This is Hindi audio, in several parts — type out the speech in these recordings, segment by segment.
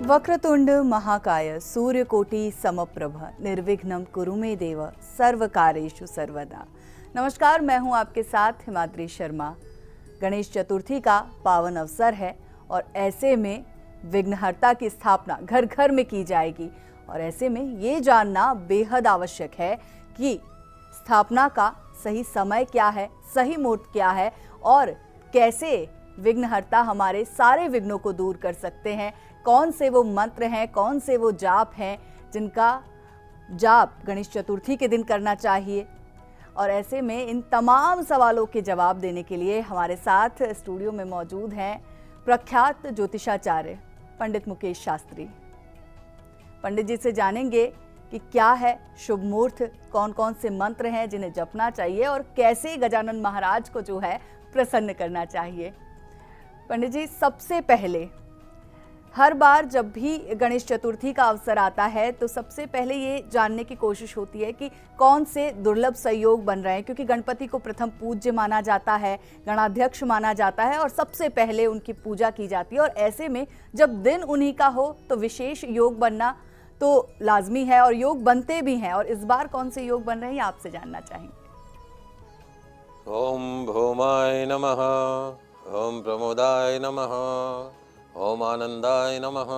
वक्रतुंड महाकाय सूर्यकोटि समप्रभ निर्विघ्नं कुरु मे देव सर्वकार्येषु सर्वदा। नमस्कार, मैं हूं आपके साथ हिमाद्री शर्मा। गणेश चतुर्थी का पावन अवसर है और ऐसे में विघ्नहर्ता की स्थापना घर घर में की जाएगी और ऐसे में ये जानना बेहद आवश्यक है कि स्थापना का सही समय क्या है, सही मुहूर्त क्या है और कैसे विघ्नहर्ता हमारे सारे विघ्नों को दूर कर सकते हैं। कौन से वो मंत्र हैं, कौन से वो जाप हैं जिनका जाप गणेश चतुर्थी के दिन करना चाहिए। और ऐसे में इन तमाम सवालों के जवाब देने के लिए हमारे साथ स्टूडियो में मौजूद हैं प्रख्यात ज्योतिषाचार्य पंडित मुकेश शास्त्री। पंडित जी से जानेंगे कि क्या है शुभ मुहूर्त, कौन कौन से मंत्र हैं जिन्हें जपना चाहिए और कैसे गजानन महाराज को जो है प्रसन्न करना चाहिए। पंडित जी, सबसे पहले हर बार जब भी गणेश चतुर्थी का अवसर आता है तो सबसे पहले ये जानने की कोशिश होती है कि कौन से दुर्लभ संयोग बन रहे हैं, क्योंकि गणपति को प्रथम पूज्य माना जाता है, गणाध्यक्ष माना जाता है और सबसे पहले उनकी पूजा की जाती है। और ऐसे में जब दिन उन्हीं का हो तो विशेष योग बनना तो लाजमी है और योग बनते भी हैं। और इस बार कौन से योग बन रहे हैं आपसे जानना चाहेंगे। ओम भौमाय नमः, ओम प्रमोदाय नमः, ओम आनंदाय नमः,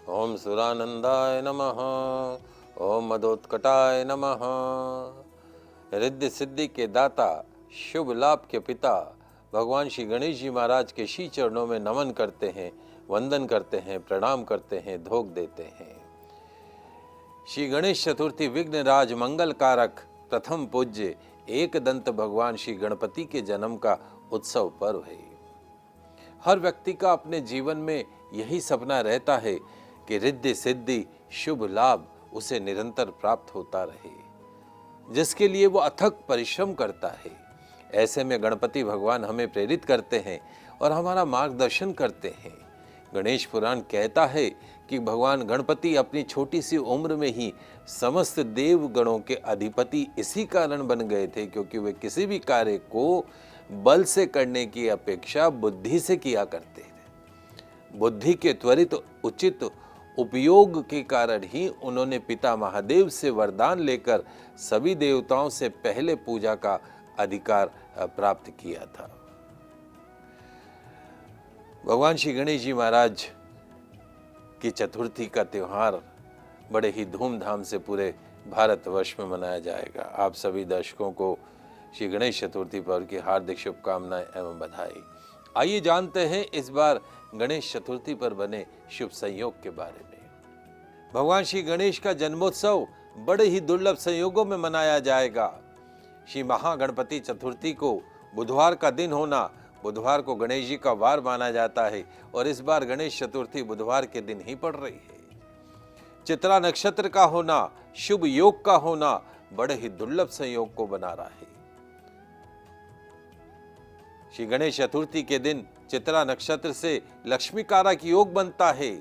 ओम सुरानंदाय नमः, ओम मदोत्कटाय नमः। रिद्धि सिद्धि के दाता, शुभ लाभ के पिता भगवान श्री गणेश जी महाराज के श्री चरणों में नमन करते हैं, वंदन करते हैं, प्रणाम करते हैं, धोख देते हैं। श्री गणेश चतुर्थी विघ्न राज मंगल कारक प्रथम पूज्य एक दंत भगवान श्री गणपति के जन्म का उत्सव पर्व है। हर व्यक्ति का अपने जीवन में यही सपना रहता है कि रिद्धि सिद्धि शुभ लाभ उसे निरंतर प्राप्त होता रहे, जिसके लिए वो अथक परिश्रम करता है। ऐसे में गणपति भगवान हमें प्रेरित करते हैं और हमारा मार्गदर्शन करते हैं। गणेश पुराण कहता है कि भगवान गणपति अपनी छोटी सी उम्र में ही समस्त देव गणों के अधिपति इसी कारण बन गए थे क्योंकि वे किसी भी कार्य को बल से करने की अपेक्षा बुद्धि से किया करते थे। बुद्धि के त्वरित उचित उपयोग के कारण ही उन्होंने पिता महादेव से वरदान लेकर सभी देवताओं से पहले पूजा का अधिकार प्राप्त किया था। भगवान श्री गणेश जी महाराज की चतुर्थी का त्यौहार बड़े ही धूमधाम से पूरे भारतवर्ष में मनाया जाएगा। आप सभी दर्शकों को श्री गणेश चतुर्थी पर्व की हार्दिक शुभकामनाएं एवं बधाई। आइए जानते हैं इस बार गणेश चतुर्थी पर बने शुभ संयोग के बारे में। भगवान श्री गणेश का जन्मोत्सव बड़े ही दुर्लभ संयोगों में मनाया जाएगा। श्री महागणपति चतुर्थी को बुधवार का दिन होना, बुधवार को गणेश जी का वार माना जाता है और इस बार गणेश चतुर्थी बुधवार के दिन ही पड़ रही है। चित्रा नक्षत्र का होना, शुभ योग का होना बड़े ही दुर्लभ संयोग को बना रहा है। श्री गणेश चतुर्थी के दिन चित्रा नक्षत्र से लक्ष्मी कारक योग बनता है।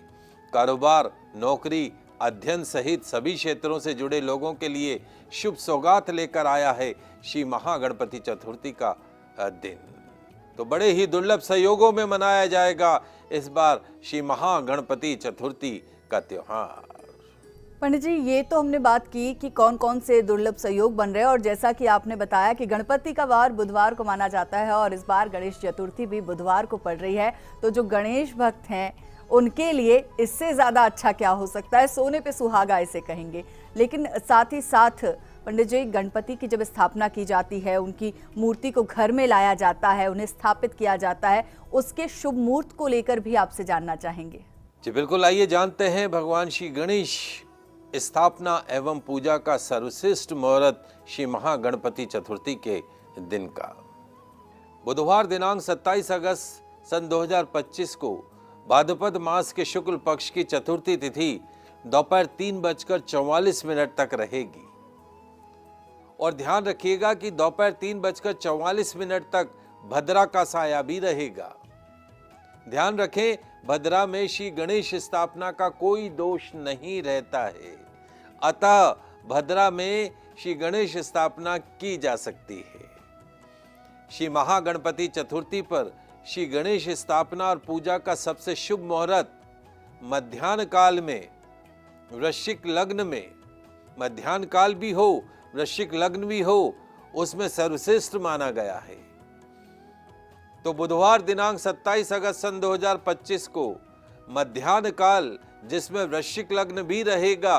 कारोबार, नौकरी, अध्ययन सहित सभी क्षेत्रों से जुड़े लोगों के लिए शुभ सौगात लेकर आया है श्री महागणपति चतुर्थी का दिन। तो बड़े ही दुर्लभ संयोगों में मनाया जाएगा इस बार श्री महागणपति चतुर्थी का त्योहार। पंडित जी, ये तो हमने बात की कि कौन कौन से दुर्लभ संयोग बन रहे हैं और जैसा कि आपने बताया कि गणपति का वार बुधवार को माना जाता है और इस बार गणेश चतुर्थी भी बुधवार को पड़ रही है। तो जो गणेश भक्त हैं उनके लिए इससे ज़्यादा अच्छा क्या हो सकता है, सोने पे सुहागा इसे कहेंगे। लेकिन साथ ही साथ पंडित जी, गणपति की जब स्थापना की जाती है, उनकी मूर्ति को घर में लाया जाता है, उन्हें स्थापित किया जाता है, उसके शुभ मुहूर्त को लेकर भी आपसे जानना चाहेंगे। जी बिल्कुल, आइए जानते हैं भगवान श्री गणेश स्थापना एवं पूजा का सर्वश्रेष्ठ मुहूर्त श्री महागणपति चतुर्थी के दिन का। बुधवार दिनांक 27 अगस्त सन 2025 को भाद्रपद मास के शुक्ल पक्ष की चतुर्थी तिथि दोपहर 3:44 तक रहेगी। और ध्यान रखिएगा कि दोपहर 3:44 तक भद्रा का साया भी रहेगा। ध्यान रखें, भद्रा में श्री गणेश स्थापना का कोई दोष नहीं रहता है, अतः भद्रा में श्री गणेश स्थापना की जा सकती है। श्री महागणपति चतुर्थी पर श्री गणेश स्थापना और पूजा का सबसे शुभ मुहूर्त मध्याह्न काल में, वृश्चिक लग्न में, मध्याह्न काल भी हो, वृश्चिक लग्न भी हो, उसमें सर्वश्रेष्ठ माना गया है। तो बुधवार दिनांक 27 अगस्त सन 2025 को मध्याह्न काल, जिसमें वृश्चिक लग्न भी रहेगा,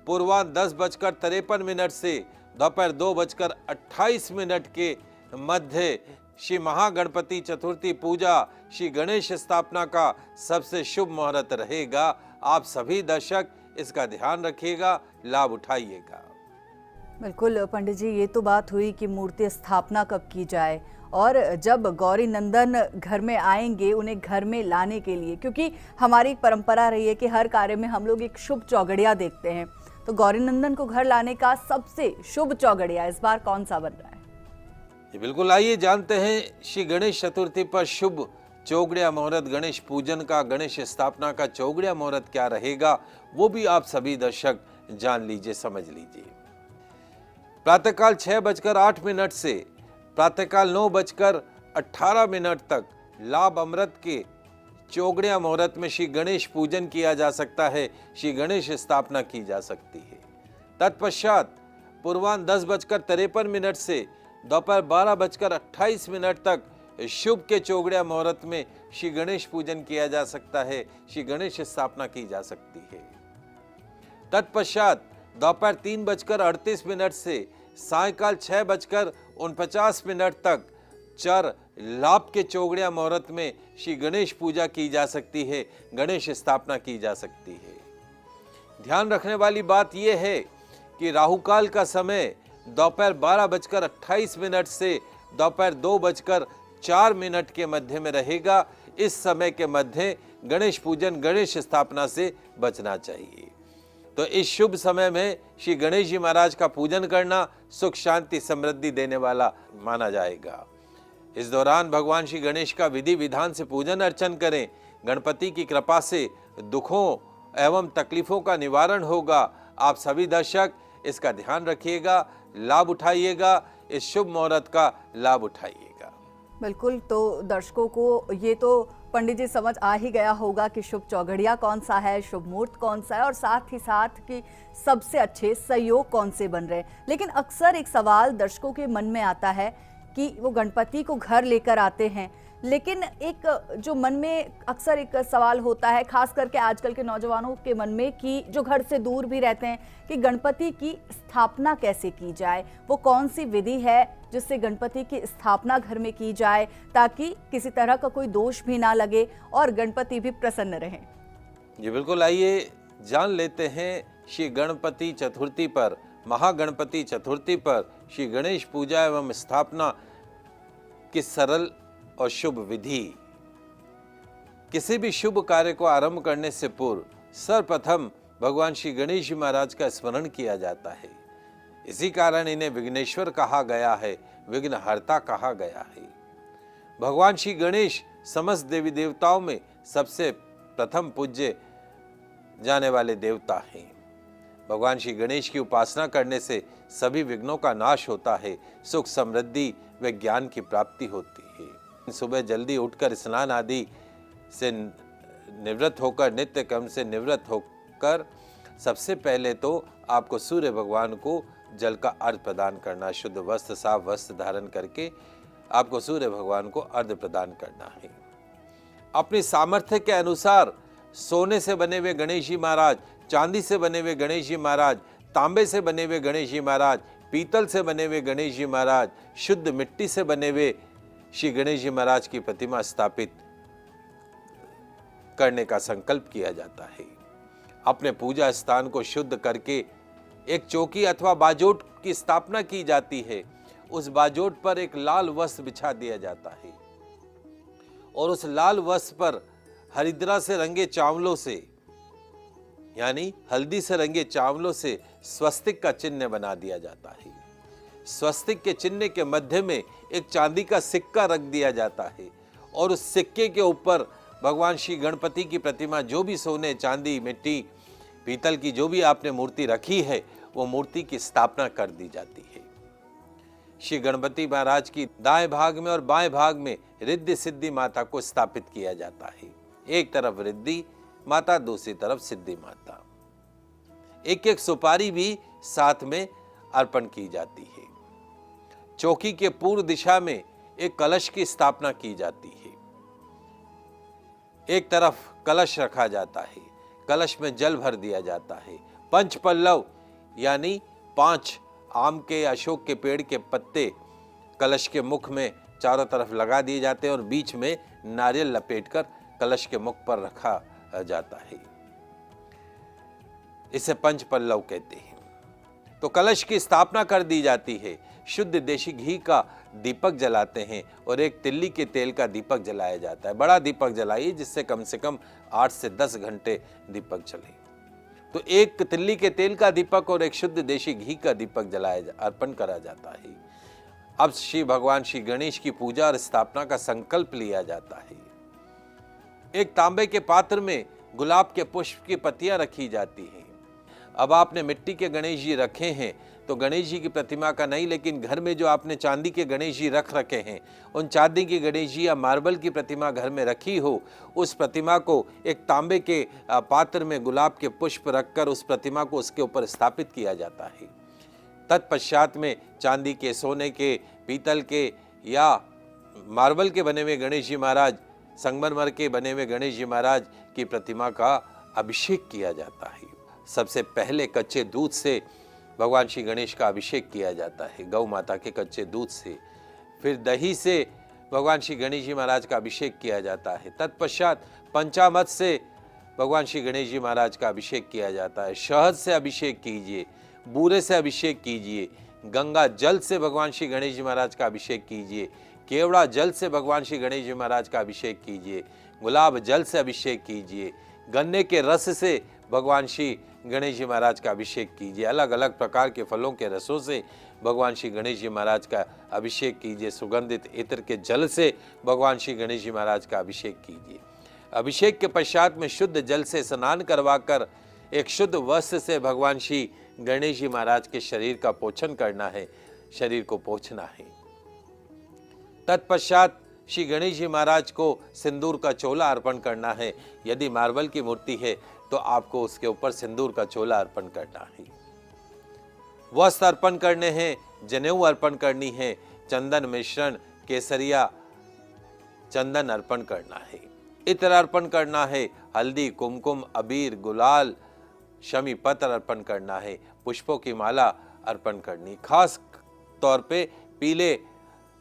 पूर्वाह्न 10:53 से दोपहर 2:28 के मध्य श्री महागणपति चतुर्थी पूजा, श्री गणेश स्थापना का सबसे शुभ मुहूर्त रहेगा। आप सभी दर्शक इसका ध्यान रखिएगा, लाभ उठाइएगा। बिल्कुल पंडित जी, ये तो बात हुई कि मूर्ति स्थापना कब की जाए, और जब गौरी नंदन घर में आएंगे उन्हें घर में लाने के लिए, क्योंकि हमारी एक परंपरा रही है कि हर कार्य में हम लोग एक शुभ चौगड़िया देखते हैं, तो गौरी नंदन को घर लाने का सबसे शुभ चौगड़िया इस बार कौन सा बन रहा है? बिल्कुल, आइए जानते हैं श्री गणेश चतुर्थी पर शुभ चौगड़िया मुहूर्त, गणेश पूजन का, गणेश स्थापना का चौगड़िया मुहूर्त क्या रहेगा, वो भी आप सभी दर्शक जान लीजिए, समझ लीजिए। प्रातःकाल 6:08 से प्रातःकाल 9:18 तक लाभ अमृत के चौगड़िया मुहूर्त में श्री गणेश पूजन किया जा सकता है, श्री गणेश स्थापना की जा सकती है। तत्पश्चात पूर्वाह्न 10:53 से दोपहर 12:28 तक शुभ के चौगड़िया मुहूर्त में श्री गणेश पूजन किया जा सकता है, श्री गणेश स्थापना की जा सकती है। तत्पश्चात दोपहर 3:38 से सायकाल 6:49 तक चर लाभ के चौगड़िया मुहूर्त में श्री गणेश पूजा की जा सकती है, गणेश स्थापना की जा सकती है। ध्यान रखने वाली बात यह है कि राहुकाल का समय दोपहर 12:28 से दोपहर 2:04 के मध्य में रहेगा। इस समय के मध्य गणेश पूजन, गणेश स्थापना से बचना चाहिए। तो इस शुभ समय में श्री गणेश जी महाराज का पूजन करना सुख, शांति, समृद्धि देने वाला माना जाएगा। इस दौरान भगवान श्री गणेश का विधि विधान से पूजन अर्चन करें। गणपति की कृपा से दुखों एवं तकलीफों का निवारण होगा। आप सभी दर्शक इसका ध्यान रखिएगा, लाभ उठाइएगा, इस शुभ मुहूर्त का लाभ उठाइएगा। बिल्कुल, तो दर्शकों को ये तो पंडित जी समझ आ ही गया होगा कि शुभ चौगड़िया कौन सा है, शुभ मुहूर्त कौन सा है, और साथ ही साथ कि सबसे अच्छे संयोग कौन से बन रहे हैं। लेकिन अक्सर एक सवाल दर्शकों के मन में आता है कि वो गणपति को घर लेकर आते हैं, लेकिन एक जो मन में अक्सर एक सवाल होता है, खास करके आजकल के नौजवानों के मन में, कि जो घर से दूर भी रहते हैं, कि गणपति की स्थापना कैसे की जाए, वो कौन सी विधि है जिससे गणपति की स्थापना घर में की जाए ताकि किसी तरह का कोई दोष भी ना लगे और गणपति भी प्रसन्न रहें। जी बिल्कुल, आइए जान लेते हैं श्री गणपति चतुर्थी पर, महागणपति चतुर्थी पर श्री गणेश पूजा एवं स्थापना की सरल और शुभ विधि। किसी भी शुभ कार्य को आरंभ करने से पूर्व सर्वप्रथम भगवान श्री गणेश जी महाराज का स्मरण किया जाता है। इसी कारण इन्हें विघ्नेश्वर कहा गया है, विघ्नहर्ता कहा गया है। भगवान श्री गणेश समस्त देवी देवताओं में सबसे प्रथम पूज्य जाने वाले देवता हैं। भगवान श्री गणेश की उपासना करने से सभी विघ्नों का नाश होता है, सुख, समृद्धि व ज्ञान की प्राप्ति होती है। सुबह जल्दी उठकर स्नान आदि से निवृत्त होकर, नित्य कर्म से निवृत्त होकर सबसे पहले तो आपको सूर्य भगवान को जल का अर्घ प्रदान करना, शुद्ध वस्त्र, साफ वस्त्र धारण करके आपको सूर्य भगवान को अर्घ प्रदान करना है। अपनी सामर्थ्य के अनुसार सोने से बने हुए गणेश जी महाराज, चांदी से बने हुए गणेश जी महाराज, तांबे से बने हुए गणेश जी महाराज, पीतल से बने हुए गणेश जी महाराज, शुद्ध मिट्टी से बने हुए श्री गणेश जी महाराज की प्रतिमा स्थापित करने का संकल्प किया जाता है। अपने पूजा स्थान को शुद्ध करके एक चौकी अथवा बाजोट की स्थापना की जाती है। उस बाजोट पर एक लाल वस्त्र बिछा दिया जाता है और उस लाल वस्त्र पर हरिद्रा से रंगे चावलों से, यानी हल्दी से रंगे चावलों से स्वस्तिक का चिन्ह बना दिया जाता है। स्वस्तिक के चिन्ह के मध्य में एक चांदी का सिक्का रख दिया जाता है और उस सिक्के के ऊपर भगवान श्री गणपति की प्रतिमा, जो भी सोने, चांदी, मिट्टी, पीतल की जो भी आपने मूर्ति रखी है, वो मूर्ति की स्थापना कर दी जाती है। श्री गणपति महाराज की दाएं भाग में और बाएं भाग में रिद्धि सिद्धि माता को स्थापित किया जाता है। एक तरफ रिद्धि, माता, दूसरी तरफ सिद्धि माता। एक एक सुपारी भी साथ में अर्पण की जाती है। चौकी के पूर्व दिशा में एक कलश की स्थापना की जाती है। एक तरफ कलश रखा जाता है, कलश में जल भर दिया जाता है। पंच पल्लव यानी 5 आम के, अशोक के पेड़ के पत्ते कलश के मुख में चारों तरफ लगा दिए जाते हैं और बीच में नारियल लपेटकर कलश के मुख पर रखा जाता है। इसे पंच पल्लव कहते हैं। तो कलश की स्थापना कर दी जाती है। शुद्ध देशी घी का दीपक जलाते हैं और एक तिल्ली के तेल का दीपक जलाया जाता है। बड़ा दीपक जलाइए जिससे कम से कम 8 से 10 घंटे दीपक जले। तो एक तिल्ली के तेल का दीपक और एक शुद्ध देशी घी का दीपक अर्पण करा जाता है। अब श्री भगवान श्री गणेश की पूजा और स्थापना का संकल्प लिया जाता है। एक तांबे के पात्र में गुलाब के पुष्प की पत्तियां रखी जाती हैं। अब आपने मिट्टी के गणेश जी रखे हैं तो गणेश जी की प्रतिमा का नहीं, लेकिन घर में जो आपने चांदी के गणेश जी रख रखे हैं, उन चांदी की गणेश जी या मार्बल की प्रतिमा घर में रखी हो, उस प्रतिमा को एक तांबे के पात्र में गुलाब के पुष्प रखकर उस प्रतिमा को उसके ऊपर स्थापित किया जाता है। तत्पश्चात में चांदी के, सोने के, पीतल के या मार्बल के बने हुए गणेश जी महाराज, संगमरमर के बने हुए गणेश जी महाराज की प्रतिमा का अभिषेक किया जाता है। सबसे पहले कच्चे दूध से भगवान श्री गणेश का अभिषेक किया जाता है, गौ माता के कच्चे दूध से। फिर दही से भगवान श्री गणेश जी महाराज का अभिषेक किया जाता है। तत्पश्चात पंचामृत से भगवान श्री गणेश जी महाराज का अभिषेक किया जाता है। शहद से अभिषेक कीजिए, बूरे से अभिषेक कीजिए, गंगा जल से भगवान श्री गणेश जी महाराज का अभिषेक कीजिए, केवड़ा जल से भगवान श्री गणेश जी महाराज का अभिषेक कीजिए, गुलाब जल से अभिषेक कीजिए, गन्ने के रस से भगवान श्री गणेश जी महाराज का अभिषेक कीजिए। अलग अलग प्रकार के फलों के रसों से भगवान श्री गणेश जी महाराज का अभिषेक कीजिए। सुगंधित इत्र के जल से भगवान श्री गणेश जी महाराज का अभिषेक कीजिए। अभिषेक के पश्चात में शुद्ध जल से स्नान करवाकर एक शुद्ध वस्त्र से भगवान श्री गणेश जी महाराज के शरीर का पोषण करना है, शरीर को पोंछना है। तत्पश्चात श्री गणेश जी महाराज को सिंदूर का चोला अर्पण करना है। यदि मार्बल की मूर्ति है तो आपको उसके ऊपर सिंदूर का चोला अर्पण करना है। वस्त्र अर्पण करने हैं, जनेऊ अर्पण करनी है, चंदन मिश्रण, केसरिया चंदन अर्पण करना है, इत्र अर्पण करना है, हल्दी, कुमकुम, अबीर, गुलाल, शमी पत्र अर्पण करना है, पुष्पों की माला अर्पण करनी। खास तौर पे पीले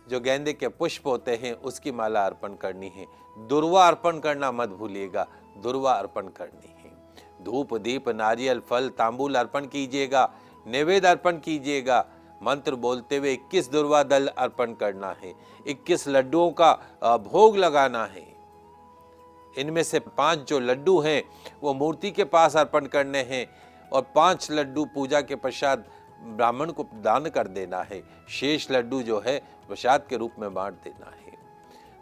जो गेंदे के पुष्प होते हैं उसकी माला अर्पण करनी है। दुर्वा अर्पण करना मत भूलिएगा, दुर्वा अर्पण करनी है। धूप, दीप, नारियल, फल, तांबूल अर्पण कीजिएगा, नैवेद्य अर्पण कीजिएगा। मंत्र बोलते हुए 21 दुर्वा दल अर्पण करना है, 21 लड्डुओं का भोग लगाना है। इनमें से 5 जो लड्डू हैं वो मूर्ति के पास अर्पण करने हैं और 5 लड्डू पूजा के पश्चात ब्राह्मण को दान कर देना है। शेष लड्डू जो है प्रसाद के रूप में बांट देना है।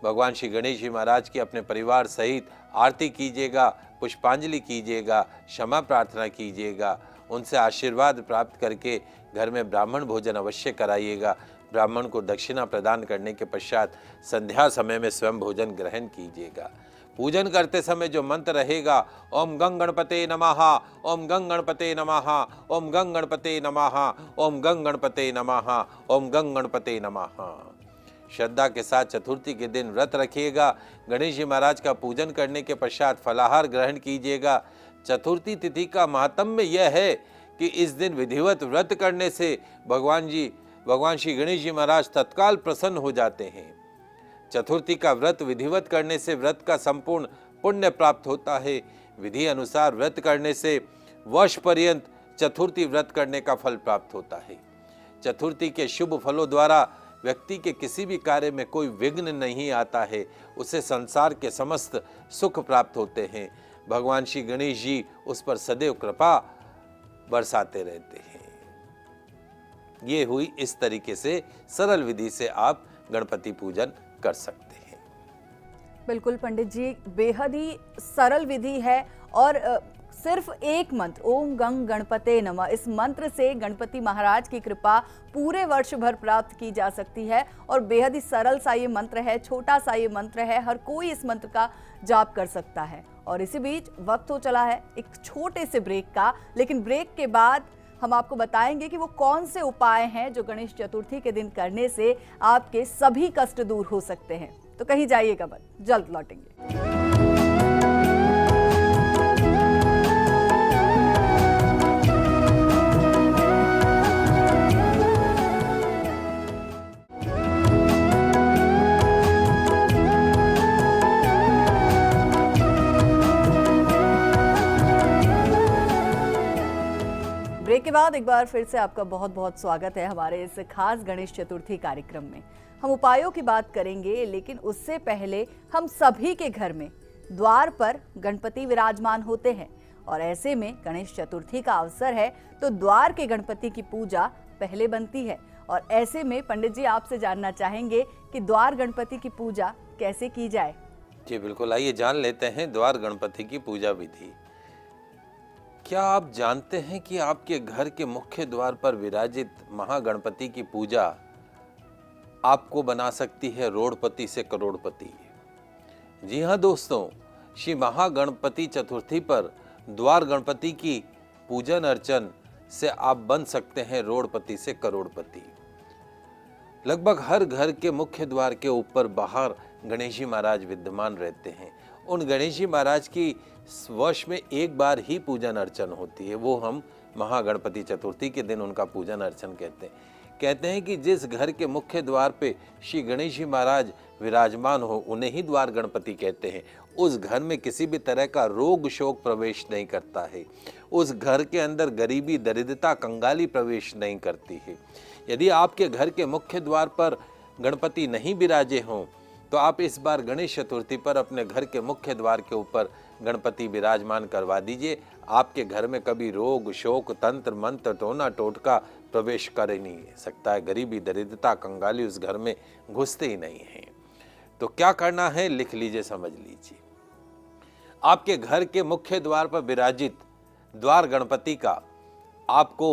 भगवान श्री गणेश जी महाराज की अपने परिवार सहित आरती कीजिएगा, पुष्पांजलि कीजिएगा, क्षमा प्रार्थना कीजिएगा, उनसे आशीर्वाद प्राप्त करके घर में ब्राह्मण भोजन अवश्य कराइएगा। ब्राह्मण को दक्षिणा प्रदान करने के पश्चात संध्या समय में स्वयं भोजन ग्रहण कीजिएगा। पूजन करते समय जो मंत्र रहेगा, ओम गंग गणपते नमः, ओम गंग गणपते नमः, ओम गंग गणपते नमः, ओम गंग गणपते नमः, ओम गंग गणपते नमः। श्रद्धा के साथ चतुर्थी के दिन व्रत रखिएगा। गणेश जी महाराज का पूजन करने के पश्चात फलाहार ग्रहण कीजिएगा। चतुर्थी तिथि का महात्म्य यह है कि इस दिन विधिवत व्रत करने से भगवान श्री गणेश जी महाराज तत्काल प्रसन्न हो जाते हैं। चतुर्थी का व्रत विधिवत करने से व्रत का संपूर्ण पुण्य प्राप्त होता है। विधि अनुसार व्रत करने से वर्ष पर्यंत चतुर्थी व्रत करने का फल प्राप्त होता है। चतुर्थी के शुभ फलों द्वारा व्यक्ति के किसी भी कार्य में कोई विघ्न नहीं आता है, उसे संसार के समस्त सुख प्राप्त होते हैं। भगवान श्री गणेश जी उस पर सदैव कृपा बरसाते रहते हैं। ये हुई इस तरीके से सरल विधि से आप गणपति पूजन कर सकते हैं। बिल्कुल पंडित जी, बेहद ही सरल विधि है और सिर्फ एक मंत्र ओम गंग गणपते नमः, इस मंत्र से गणपति महाराज की कृपा पूरे वर्ष भर प्राप्त की जा सकती है और बेहद ही सरल सा ये मंत्र है, छोटा सा ये मंत्र है, हर कोई इस मंत्र का जाप कर सकता है और इसी बीच वक्त हो चला है एक छोटे से ब्रेक का, लेकिन ब्रेक के बाद हम आपको बताएंगे कि वो कौन से उपाय हैं जो गणेश चतुर्थी के दिन करने से आपके सभी कष्ट दूर हो सकते हैं। तो कहीं जाइएगा मत, जल्द लौटेंगे। ब्रेक के बाद एक बार फिर से आपका बहुत बहुत स्वागत है हमारे इस खास गणेश चतुर्थी कार्यक्रम में। हम उपायों की बात करेंगे, लेकिन उससे पहले हम सभी के घर में द्वार पर गणपति विराजमान होते हैं और ऐसे में गणेश चतुर्थी का अवसर है तो द्वार के गणपति की पूजा पहले बनती है। और ऐसे में पंडित जी आपसे जानना चाहेंगे कि द्वार गणपति की पूजा कैसे की जाए। जी बिल्कुल, आइए जान लेते हैं द्वार गणपति की पूजा विधि। क्या आप जानते हैं कि आपके घर के मुख्य द्वार पर विराजित महागणपति की पूजा आपको बना सकती है रोड़पति से करोड़पति। जी हाँ दोस्तों, श्री महागणपति चतुर्थी पर द्वार गणपति की पूजन अर्चन से आप बन सकते हैं रोड़पति से करोड़पति। लगभग हर घर के मुख्य द्वार के ऊपर बाहर गणेश जी महाराज विद्यमान रहते हैं। उन गणेश जी महाराज की वर्ष में एक बार ही पूजन अर्चन होती है, वो हम महागणपति चतुर्थी के दिन उनका पूजन अर्चन कहते हैं कि जिस घर के मुख्य द्वार पे श्री गणेश जी महाराज विराजमान हो उन्हें ही द्वार गणपति कहते हैं। उस घर में किसी भी तरह का रोग शोक प्रवेश नहीं करता है, उस घर के अंदर गरीबी दरिद्रता कंगाली प्रवेश नहीं करती है। यदि आपके घर के मुख्य द्वार पर गणपति नहीं विराजे हों तो आप इस बार गणेश चतुर्थी पर अपने घर के मुख्य द्वार के ऊपर गणपति विराजमान करवा दीजिए। आपके घर में कभी रोग शोक तंत्र मंत्र टोना टोटका प्रवेश कर ही नहीं सकता है। गरीबी दरिद्रता कंगाली उस घर में घुसते ही नहीं हैं। तो क्या करना है लिख लीजिए, समझ लीजिए। आपके घर के मुख्य द्वार पर विराजित द्वार गणपति का आपको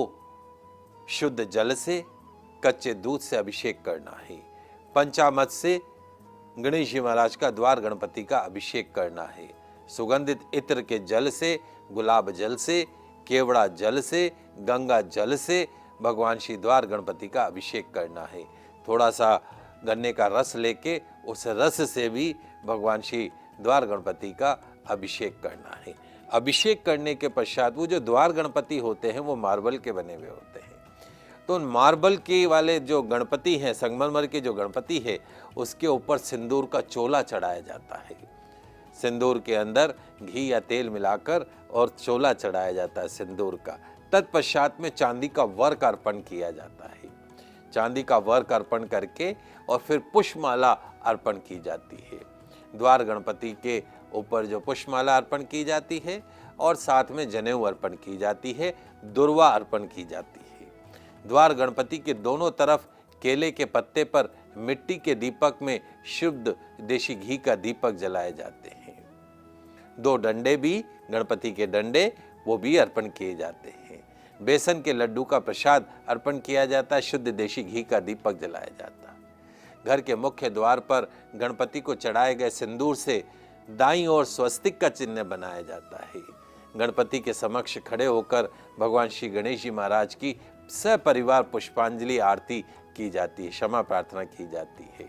शुद्ध जल से कच्चे दूध से अभिषेक करना है। पंचामृत से गणेश जी महाराज का द्वार गणपति का अभिषेक करना है। सुगंधित इत्र के जल से, गुलाब जल से, केवड़ा जल से, गंगा जल से भगवान श्री द्वार गणपति का अभिषेक करना है। थोड़ा सा गन्ने का रस लेके उस रस से भी भगवान श्री द्वार गणपति का अभिषेक करना है। अभिषेक करने के पश्चात वो जो द्वार गणपति होते हैं वो मार्बल के बने हुए होते हैं, तो उन मार्बल के वाले जो गणपति हैं, संगमरमर के जो गणपति है, उसके ऊपर सिंदूर का चोला चढ़ाया जाता है। सिंदूर के अंदर घी या तेल मिलाकर और चोला चढ़ाया जाता है सिंदूर का। तत्पश्चात में चांदी का वर्क अर्पण किया जाता है। चांदी का वर्क अर्पण करके और फिर पुष्पमाला अर्पण की जाती है। द्वार गणपति के ऊपर जो पुष्पमाला अर्पण की जाती है और साथ में जनेऊ अर्पण की जाती है, दुर्वा अर्पण की जाती है। द्वार गणपति के दोनों तरफ केले के पत्ते पर मिट्टी के दीपक में शुद्ध देशी घी का दीपक जलाए जाते हैं। 2 डंडे भी, गणपति के डंडे, वो भी अर्पण किए जाते हैं। बेसन के लड्डू का प्रसाद अर्पण किया जाता है। शुद्ध देशी घी का दीपक जलाया जाता है। घर के मुख्य द्वार पर गणपति को चढ़ाए गए सिंदूर से दाईं ओर स्वस्तिक का चिन्ह बनाया जाता है। गणपति के समक्ष खड़े होकर भगवान श्री गणेश जी महाराज की सपरिवार पुष्पांजलि आरती की जाती है, क्षमा प्रार्थना की जाती है।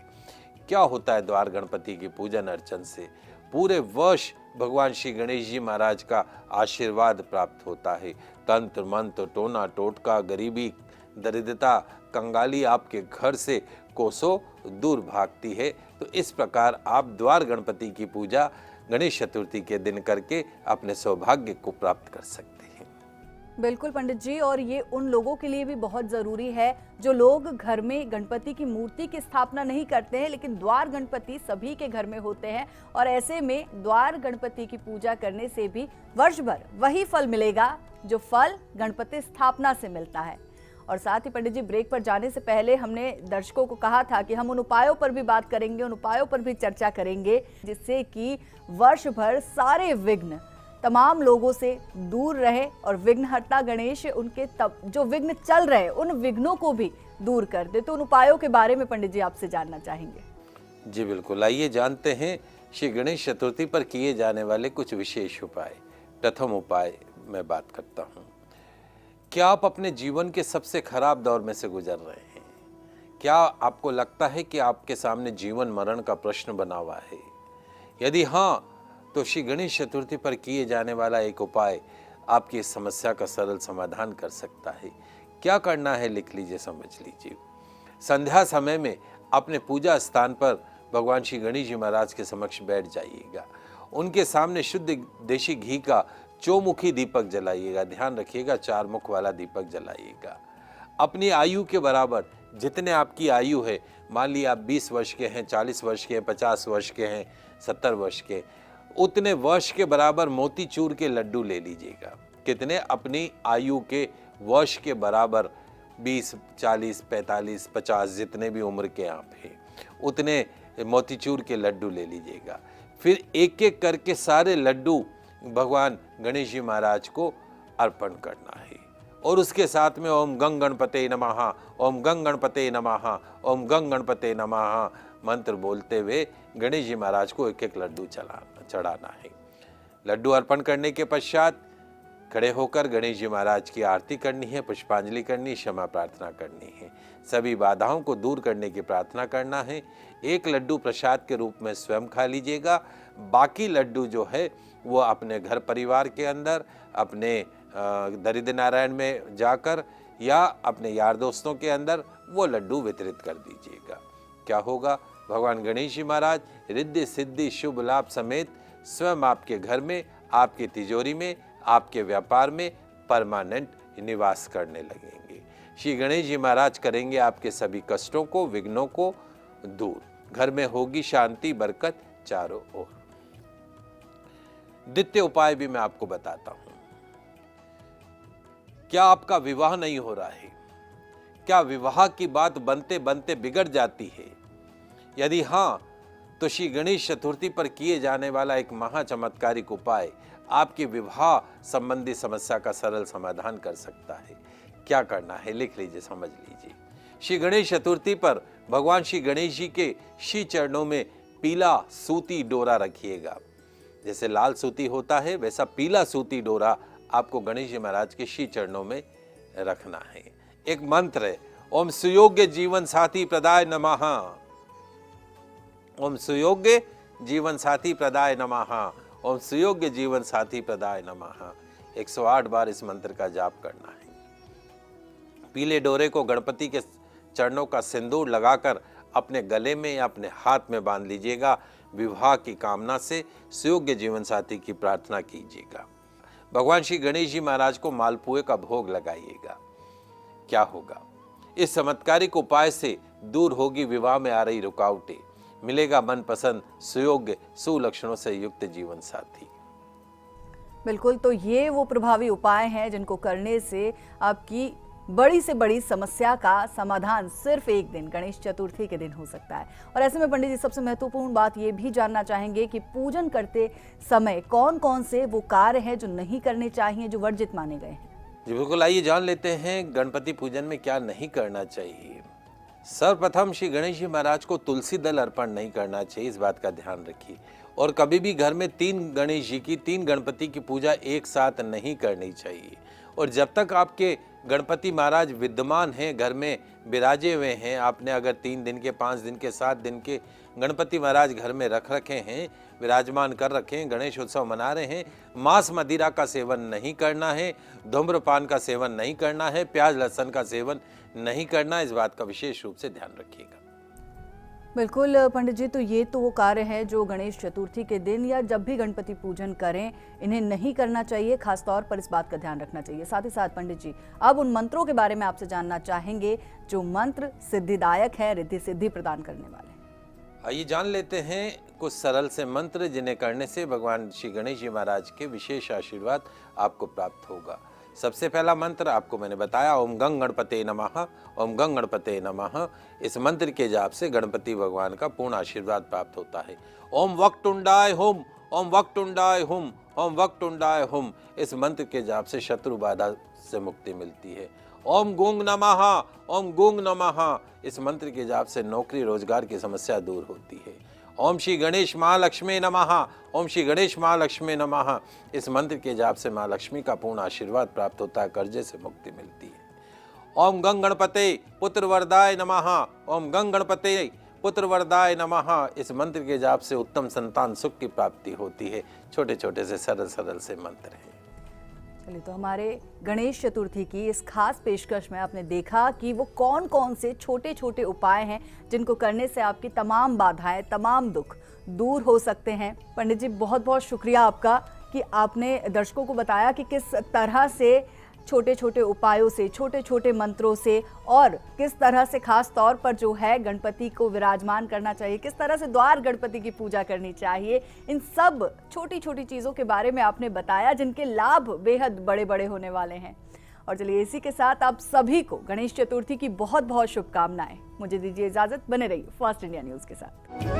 क्या होता है द्वार गणपति की पूजन अर्चन से? पूरे वर्ष भगवान श्री गणेश जी महाराज का आशीर्वाद प्राप्त होता है। तंत्र मंत्र टोना टोटका गरीबी दरिद्रता कंगाली आपके घर से कोसों दूर भागती है। तो इस प्रकार आप द्वार गणपति की पूजा गणेश चतुर्थी के दिन करके अपने सौभाग्य को प्राप्त कर सकते हैं। बिल्कुल पंडित जी, और ये उन लोगों के लिए भी बहुत ज़रूरी है जो लोग घर में गणपति की मूर्ति की स्थापना नहीं करते हैं, लेकिन द्वार गणपति सभी के घर में होते हैं। और ऐसे में द्वार गणपति की पूजा करने से भी वर्ष भर वही फल मिलेगा जो फल गणपति स्थापना से मिलता है। और साथ ही पंडित जी, ब्रेक पर जाने से पहले हमने दर्शकों को कहा था कि हम उन उपायों पर भी बात करेंगे, उन उपायों पर भी चर्चा करेंगे जिससे कि वर्ष भर सारे विघ्न तमाम लोगों से दूर रहे और विघ्नहर्ता गणेश उनके जो विघ्न चल रहे उन विघ्नों को भी दूर कर दे। तो उन उपायों के बारे में पंडित जी आपसे जानना चाहेंगे। जी बिल्कुल, आइए जानते हैं श्री गणेश चतुर्थी पर किए जाने वाले कुछ विशेष उपाय। प्रथम उपाय मैं बात करता हूँ। क्या आप अपने जीवन के सबसे खराब दौर में से गुजर रहे हैं? क्या आपको लगता है कि आपके सामने जीवन मरण का प्रश्न बना हुआ है? यदि हाँ, तो श्री गणेश चतुर्थी पर किए जाने वाला एक उपाय आपकी इस समस्या का सरल समाधान कर सकता है। क्या करना है लिख लीजिए, समझ लीजिए। संध्या समय में अपने पूजा स्थान पर भगवान श्री गणेश जी महाराज के समक्ष बैठ जाइएगा। उनके सामने शुद्ध देशी घी का चौमुखी दीपक जलाइएगा। ध्यान रखिएगा, 4 मुख वाला दीपक जलाइएगा। अपनी आयु के बराबर, जितने आपकी आयु है, मान लीजिए आप 20 वर्ष के हैं, 40 वर्ष के हैं, 50 वर्ष के हैं, 70 वर्ष के, उतने वर्ष के बराबर मोतीचूर के लड्डू ले लीजिएगा। कितने? अपनी आयु के वर्ष के बराबर, 20, 40, 45, 50 जितने भी उम्र के आप हैं, उतने मोतीचूर के लड्डू ले लीजिएगा। फिर एक एक करके सारे लड्डू भगवान गणेश जी महाराज को अर्पण करना है। और उसके साथ में ओम गंग गणपते नमः, ओम गंग गणपते नमः, ओम गंग गणपते नमः मंत्र बोलते हुए गणेश जी महाराज को एक एक लड्डू चढ़ाना है। लड्डू अर्पण करने के पश्चात खड़े होकर गणेश जी महाराज की आरती करनी है, पुष्पांजलि करनी, क्षमा प्रार्थना करनी है, सभी बाधाओं को दूर करने की प्रार्थना करना है। एक लड्डू प्रसाद के रूप में स्वयं खा लीजिएगा। बाकी लड्डू जो है वो अपने घर परिवार के अंदर, अपने दरिद्र नारायण में जाकर या अपने यार दोस्तों के अंदर वो लड्डू वितरित कर दीजिएगा। क्या होगा? भगवान गणेश जी महाराज रिद्धि सिद्धि शुभ लाभ समेत स्वयं आपके घर में, आपकी तिजोरी में, आपके व्यापार में परमानेंट निवास करने लगेंगे। श्री गणेश जी महाराज करेंगे आपके सभी कष्टों को, विघ्नों को दूर। घर में होगी शांति, बरकत चारों ओर। द्वितीय उपाय भी मैं आपको बताता हूं। क्या आपका विवाह नहीं हो रहा है? क्या विवाह की बात बनते बनते बिगड़ जाती है? यदि हां, तो श्री गणेश चतुर्थी पर किए जाने वाला एक महाचमत्कारिक उपाय आपकी विवाह संबंधी समस्या का सरल समाधान कर सकता है। क्या करना है लिख लीजिए, समझ लीजिए। श्री गणेश चतुर्थी पर भगवान श्री गणेश जी के श्री चरणों में पीला सूती डोरा रखिएगा। जैसे लाल सूती होता है, वैसा पीला सूती डोरा आपको गणेश जी महाराज के श्री चरणों में रखना है। एक मंत्र है, ओम सुयोग्य जीवन साथी प्रदाय नमः, ओम सुयोग्य जीवन साथी प्रदाय नमः, ओम सुयोग्य जीवन साथी प्रदाय नमः। 108 बार इस मंत्र का जाप करना है। पीले डोरे को गणपति के चरणों का सिंदूर लगाकर अपने गले में या अपने हाथ में बांध लीजिएगा। विवाह की कामना से सुयोग्य जीवन साथी की प्रार्थना कीजिएगा। भगवान श्री गणेश जी महाराज को मालपुए का भोग लगाइएगा। क्या होगा? इस चमत्कारिक उपाय से दूर होगी विवाह में आ रही रुकावटें, मिलेगा मनपसंद सुयोग्य सुलक्षणों से युक्त जीवन साथी। बिल्कुल, तो ये वो प्रभावी उपाय हैं जिनको करने से आपकी बड़ी से बड़ी समस्या का समाधान सिर्फ एक दिन, गणेश चतुर्थी के दिन हो सकता है। और ऐसे में पंडित जी, सबसे महत्वपूर्ण बात ये भी जानना चाहेंगे कि पूजन करते समय कौन कौन से वो कार्य हैं जो नहीं करने चाहिए, जो वर्जित माने गए हैं? जी बिल्कुल, आइए जान लेते हैं गणपति पूजन में क्या नहीं करना चाहिए। सर्वप्रथम श्री गणेश जी महाराज को तुलसी दल अर्पण नहीं करना चाहिए, इस बात का ध्यान रखिए। और कभी भी घर में 3 गणेश जी की, 3 गणपति की पूजा एक साथ नहीं करनी चाहिए। और जब तक आपके गणपति महाराज विद्यमान हैं, घर में विराजे हुए हैं, आपने अगर 3 दिन के, 5 दिन के, 7 दिन के गणपति महाराज घर में रख रखे हैं, विराजमान कर रखे हैं, गणेश उत्सव मना रहे हैं, मांस मदिरा का सेवन नहीं करना है, धूम्रपान का सेवन नहीं करना है, प्याज लहसुन का सेवन नहीं करना, इस बात का विशेष रूप से ध्यान रखिएगा। बिल्कुल पंडित जी, तो ये तो वो कार्य है जो गणेश चतुर्थी के दिन या जब भी गणपति पूजन करें इन्हें नहीं करना चाहिए, खासतौर पर इस बात का ध्यान रखना चाहिए। साथ ही साथ पंडित जी, अब उन मंत्रों के बारे में आपसे जानना चाहेंगे जो मंत्र सिद्धिदायक है, रिद्धि सिद्धि प्रदान करने वाले हैं। आइए जान लेते हैं कुछ सरल से मंत्र जिन्हें करने से भगवान श्री गणेश जी महाराज के विशेष आशीर्वाद आपको प्राप्त होगा। सबसे पहला मंत्र आपको मैंने बताया, ओम गंग गणपते नमः, ओम गंग गणपते नमः। इस मंत्र के जाप से गणपति भगवान का पूर्ण आशीर्वाद प्राप्त होता है। ओम वक्रतुंडाय हुम, ओम वक्रतुंडाय हुम, ओम वक्रतुंडाय हुम। इस मंत्र के जाप से शत्रु बाधा से मुक्ति मिलती है। ओम गुंग नमः, ओम गुंग नमः। इस मंत्र के जाप से नौकरी रोजगार की समस्या दूर होती है। ओम श्री गणेश महालक्ष्मी नमः, ओम श्री गणेश महालक्ष्मी नमः। इस मंत्र के जाप से माँ लक्ष्मी का पूर्ण आशीर्वाद प्राप्त होता है, कर्जे से मुक्ति मिलती है। ओम गंग गणपते पुत्र वरदाय नमः, ओम गंग गणपते पुत्र वरदाय नमः। इस मंत्र के जाप से उत्तम संतान सुख की प्राप्ति होती है। छोटे छोटे से सरल सरल से मंत्र हैं। चलिए, तो हमारे गणेश चतुर्थी की इस खास पेशकश में आपने देखा कि वो कौन कौन से छोटे छोटे उपाय हैं जिनको करने से आपकी तमाम बाधाएं, तमाम दुख दूर हो सकते हैं। पंडित जी, बहुत बहुत शुक्रिया आपका कि आपने दर्शकों को बताया कि किस तरह से छोटे छोटे उपायों से, छोटे छोटे मंत्रों से और किस तरह से खास तौर पर जो है गणपति को विराजमान करना चाहिए, किस तरह से द्वार गणपति की पूजा करनी चाहिए। इन सब छोटी छोटी चीज़ों के बारे में आपने बताया जिनके लाभ बेहद बड़े बड़े होने वाले हैं। और चलिए, इसी के साथ आप सभी को गणेश चतुर्थी की बहुत बहुत शुभकामनाएं। मुझे दीजिए इजाजत, बने रहिए फास्ट इंडिया न्यूज़ के साथ।